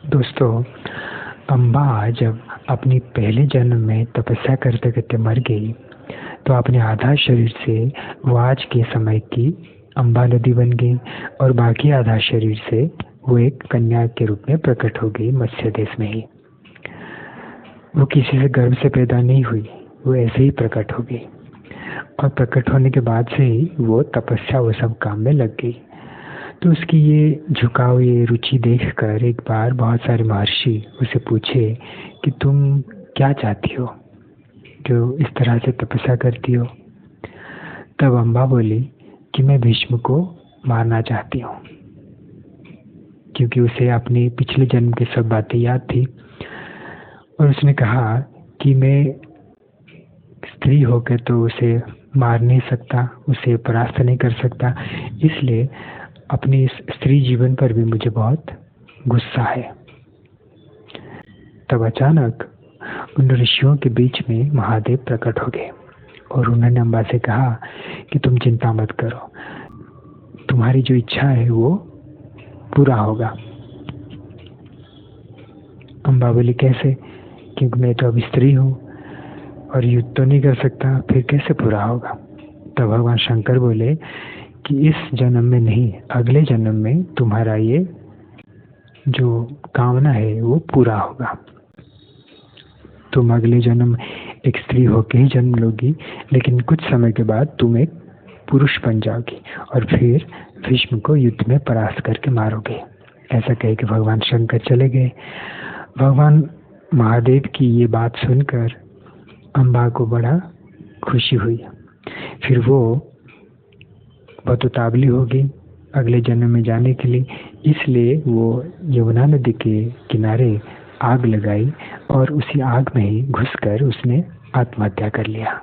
दोस्तों, अम्बा जब अपनी पहले जन्म में तपस्या करते करते मर गई तो अपने आधा शरीर से वो आज के समय की अम्बा नदी बन गई और बाकी आधा शरीर से वो एक कन्या के रूप में प्रकट हो गई मत्स्य देश में ही। वो किसी से गर्भ से पैदा नहीं हुई, वो ऐसे ही प्रकट हो गई और प्रकट होने के बाद से ही वो तपस्या वो सब काम में लग गई। तो उसकी ये झुकाव, ये रुचि देखकर एक बार बहुत सारे महर्षि उसे पूछे कि तुम क्या चाहती हो जो इस तरह से तपस्या करती हो। तब अम्बा बोली कि मैं भीष्म को मारना चाहती हूँ, क्योंकि उसे अपने पिछले जन्म की सब बातें याद थी और उसने कहा कि मैं स्त्री होकर तो उसे मार नहीं सकता, उसे परास्त नहीं कर सकता, इसलिए अपने इस स्त्री जीवन पर भी मुझे बहुत गुस्सा है। तब अचानक उन ऋषियों के बीच में महादेव प्रकट हो गए और उन्होंने अम्बा से कहा कि तुम चिंता मत करो, तुम्हारी जो इच्छा है वो पूरा होगा। अम्बा बोली कैसे, क्योंकि मैं तो अब स्त्री हूँ और युद्ध तो नहीं कर सकता, फिर कैसे पूरा होगा। तब भगवान शंकर बोले कि इस जन्म में नहीं, अगले जन्म में तुम्हारा ये जो कामना है वो पूरा होगा। तुम अगले जन्म एक स्त्री होकर ही जन्म लोगी, लेकिन कुछ समय के बाद तुम एक पुरुष बन जाओगी और फिर भीष्म को युद्ध में परास्त करके मारोगे। ऐसा कह के भगवान शंकर चले गए। भगवान महादेव की ये बात सुनकर अम्बा को बड़ा खुशी हुई। फिर वो बहुत उतावली होगी अगले जन्म में जाने के लिए, इसलिए वो यमुना नदी के किनारे आग लगाई और उसी आग में ही घुसकर उसने आत्महत्या कर लिया।